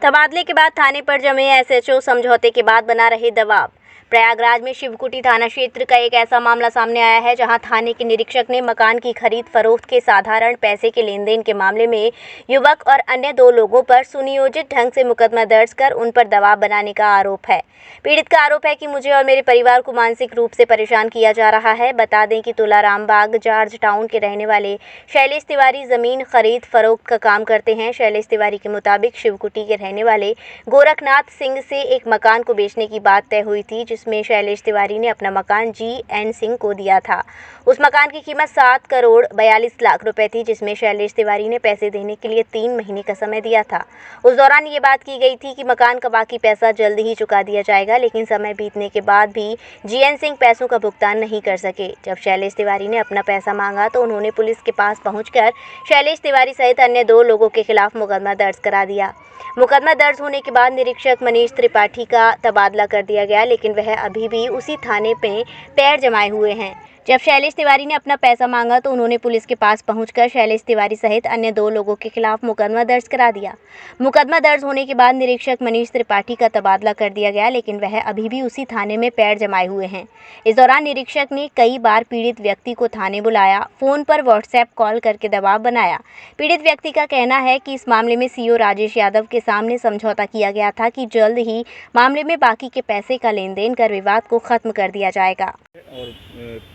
तबादले के बाद थाने पर जमे एसएचओ समझौते के बाद बना रहे दबाव। प्रयागराज में शिवकुटी थाना क्षेत्र का एक ऐसा मामला सामने आया है जहां थाने के निरीक्षक ने मकान की खरीद फरोख्त के साधारण पैसे के लेन देन के मामले में युवक और अन्य 2 लोगों पर सुनियोजित ढंग से मुकदमा दर्ज कर उन पर दबाव बनाने का आरोप है। पीड़ित का आरोप है कि मुझे और मेरे परिवार को मानसिक रूप से परेशान किया जा रहा है। बता दें कि तुलाराम बाग जॉर्ज टाउन के रहने वाले शैलेश तिवारी जमीन खरीद फरोख्त का काम करते हैं। शैलेश तिवारी के मुताबिक शिवकुटी के रहने वाले गोरखनाथ सिंह से एक मकान को बेचने की बात तय हुई थी, जिसमें शैलेश तिवारी ने अपना मकान GN सिंह को दिया था। उस मकान की कीमत 7 करोड़ 42 लाख रुपए थी, जिसमें शैलेश तिवारी ने पैसे देने के लिए 3 महीने का समय दिया था। उस दौरान ये बात की गई थी कि मकान का बाकी पैसा जल्द ही चुका दिया जाएगा, लेकिन समय बीतने के बाद भी GN सिंह पैसों का भुगतान नहीं कर सके। जब शैलेश तिवारी ने अपना पैसा मांगा तो उन्होंने पुलिस के पास पहुंचकर शैलेश तिवारी सहित अन्य 2 लोगों के खिलाफ मुकदमा दर्ज करा दिया। मुकदमा दर्ज होने के बाद निरीक्षक मनीष त्रिपाठी का तबादला कर दिया गया, लेकिन वह अभी भी उसी थाने पे पैर जमाए हुए हैं। जब शैलेश तिवारी ने अपना पैसा मांगा तो उन्होंने पुलिस के पास पहुंचकर शैलेश तिवारी सहित अन्य 2 लोगों के खिलाफ मुकदमा दर्ज करा दिया। मुकदमा दर्ज होने के बाद निरीक्षक मनीष त्रिपाठी का तबादला कर दिया गया, लेकिन वह अभी भी उसी थाने में पैर जमाए हुए हैं। इस दौरान निरीक्षक ने कई बार पीड़ित व्यक्ति को थाने बुलाया, फोन पर व्हाट्सएप कॉल करके दबाव बनाया। पीड़ित व्यक्ति का कहना है कि इस मामले में CO राजेश यादव के सामने समझौता किया गया था कि जल्द ही मामले में बाकी के पैसे का लेन देन कर विवाद को खत्म कर दिया जाएगा। और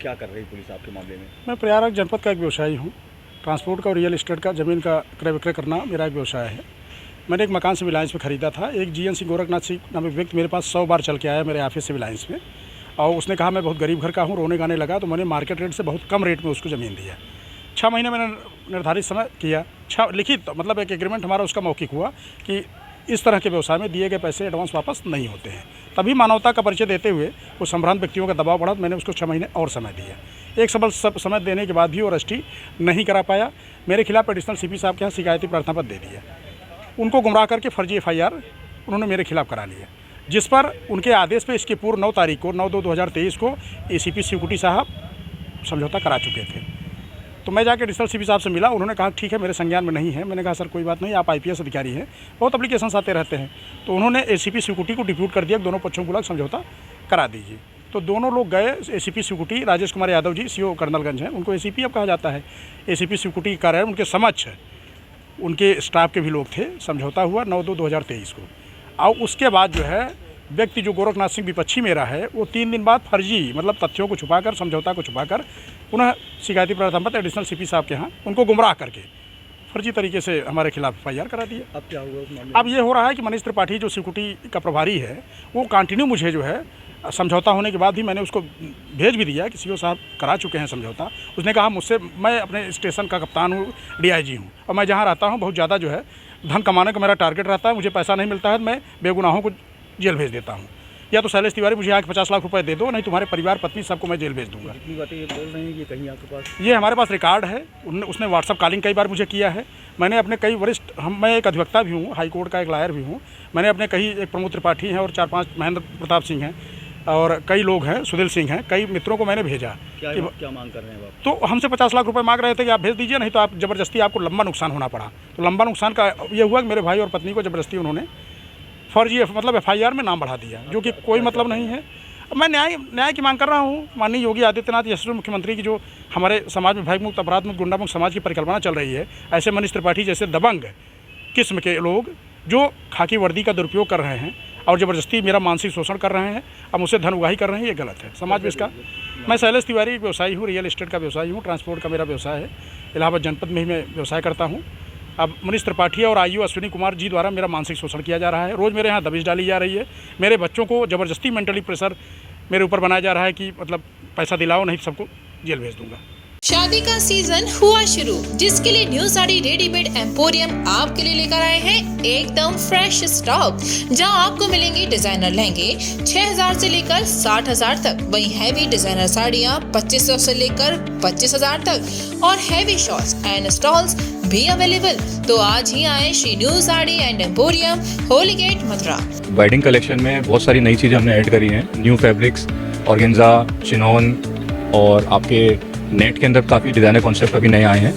क्या कर रही पुलिस आपके मामले में? मैं प्रयागराज जनपद का एक व्यवसायी हूँ। ट्रांसपोर्ट का और रियल एस्टेट का ज़मीन का क्रय विक्रय करना मेरा एक व्यवसाय है। मैंने एक मकान सिविल लाइन्स में ख़रीदा था। एक GN सिंह गोरखनाथ सिंह नामक व्यक्ति मेरे पास 100 बार चल के आया मेरे ऑफिस सिविल लाइन्स में, और उसने कहा मैं बहुत गरीब घर का हूँ, रोने गाने लगा, तो मैंने मार्केट रेट से बहुत कम रेट में उसको ज़मीन दिया। 6 महीने मैंने निर्धारित समय किया, 6 लिखित मतलब एक एग्रीमेंट हमारा उसका मौखिक हुआ कि इस तरह के व्यवसाय में दिए गए पैसे एडवांस वापस नहीं होते हैं। तभी मानवता का परिचय देते हुए वो संभ्रांत व्यक्तियों का दबाव बढ़ा तो मैंने उसको 6 महीने और समय दिया। एक समय देने के बाद भी वो रजिस्ट्री नहीं करा पाया। मेरे खिलाफ एडिशनल CP साहब के यहाँ शिकायती प्रार्थना पत्र दे दिया। उनको गुमराह करके फर्जी FIR उन्होंने मेरे खिलाफ करा लिया, जिस पर उनके आदेश पर इसके पूर्व 9 तारीख को 9/2/2023 को ACP शिवकुटी साहब समझौता करा चुके थे। तो मैं जाकर एडिशनल CP साहब से मिला, उन्होंने कहा ठीक है मेरे संज्ञान में नहीं है। मैंने कहा सर कोई बात नहीं, आप IPS अधिकारी हैं, बहुत एप्लीकेशन आते रहते हैं। तो उन्होंने ACP शिवकुटी को डिप्यूट कर दिया, दोनों पक्षों को बुला समझौता करा दीजिए। तो दोनों लोग गए। ACP शिवकुटी राजेश कुमार यादव जी CO कर्नलगंज हैं, उनको ACP अब कहा जाता है। ACP शिवकुटी कार्यालय उनके समक्ष उनके स्टाफ के भी लोग थे। समझौता हुआ 9/2/2023 को। और उसके बाद जो है व्यक्ति जो गोरखनाथ सिंह विपक्षी मेरा है, वो 3 दिन बाद फर्जी मतलब तथ्यों को छुपाकर, समझौता को छुपाकर पुनः शिकायती प्रार्थना पत्र एडिशनल CP साहब के यहाँ उनको गुमराह करके फर्जी तरीके से हमारे खिलाफ FIR करा दिया। अब क्या हुआ? अब ये हो रहा है कि मनीष त्रिपाठी जो शिवकुटी का प्रभारी है, वो कंटिन्यू मुझे जो है समझौता होने के बाद भी मैंने उसको भेज भी दिया कि CO साहब करा चुके हैं समझौता। उसने कहा मुझसे, मैं अपने स्टेशन का कप्तान हूँ, DIG हूँ, और मैं जहाँ रहता हूँ बहुत ज़्यादा जो है धन कमाने का मेरा टारगेट रहता है। मुझे पैसा नहीं मिलता है, मैं बेगुनाहों को जेल भेज देता हूँ। या तो शैलेश तिवारी मुझे आके 50 लाख रुपए दे दो, नहीं तुम्हारे परिवार पत्नी सबको मैं जेल भेज दूंगा। इतनी बातें ये बोल रहे हैं कि कहीं आपके पास? ये हमारे पास रिकॉर्ड है। उसने व्हाट्सअप कॉलिंग कई बार मुझे किया है। मैंने अपने कई वरिष्ठ, मैं एक अधिवक्ता भी हूँ, हाई कोर्ट का एक लॉयर भी हूँ। मैंने अपने कई, एक प्रमोद त्रिपाठी हैं और 4-5 महेंद्र प्रताप सिंह हैं और कई लोग हैं, सुनील सिंह हैं, कई मित्रों को मैंने भेजा। क्या मांग कर रहे हैं आप? तो हमसे 50 लाख रुपए मांग रहे थे कि आप भेज दीजिए, नहीं तो आप ज़बरदस्ती, आपको लंबा नुकसान होना पड़ा। तो लंबा नुकसान का ये हुआ कि मेरे भाई और पत्नी को ज़बरदस्ती उन्होंने फर्जी मतलब FIR में नाम बढ़ा दिया, जो कि कोई मतलब नहीं है। मैं न्याय की मांग कर रहा हूँ। माननीय योगी आदित्यनाथ यशस्वी मुख्यमंत्री की जो हमारे समाज में भयमुक्त, अपराध मुक्त, गुंडा मुक्त समाज की परिकल्पना चल रही है, ऐसे मनीष त्रिपाठी जैसे दबंग किस्म के लोग जो खाकी वर्दी का दुरुपयोग कर रहे हैं और ज़बरदस्ती मेरा मानसिक शोषण कर रहे हैं, अब मुझसे धन उगाही कर रहे हैं, ये गलत है समाज में इसका। मैं शैलेश तिवारी व्यवसायी हूँ, रियल एस्टेट का व्यवसायी हूँ, ट्रांसपोर्ट का मेरा व्यवसाय है। इलाहाबाद जनपद में ही मैं व्यवसाय करता हूँ। अब मनीष त्रिपाठी और IU अश्विनी कुमार जी द्वारा मेरा मानसिक शोषण किया जा रहा है। रोज़ मेरे यहाँ दबिश डाली जा रही है। मेरे बच्चों को ज़बरदस्ती मेंटली प्रेशर मेरे ऊपर बनाया जा रहा है कि मतलब पैसा दिलाओ, नहीं सबको जेल भेज दूंगा। शादी का सीजन हुआ शुरू, जिसके लिए न्यू साड़ी रेडीमेड एम्पोरियम आपके लिए लेकर आए हैं एकदम फ्रेश स्टॉक, जहां आपको मिलेंगे डिजाइनर लहंगे 6000 से लेकर 60000 तक, वहीं हैवी डिजाइनर साड़ियां 2500 से लेकर 25000 तक और हैवी शॉर्ट्स एंड स्टॉल्स भी अवेलेबल। तो आज ही आए Shri new sari and emporium, Holi Gate, Mathura. Wedding collection में बहुत सारी नई चीज़ें हमने ऐड करी हैं। न्यू फैब्रिक्स, ऑर्गेन्जा, चिनोन और आपके नेट के अंदर काफ़ी डिज़ाइनर कॉन्सेप्ट अभी नए आए हैं।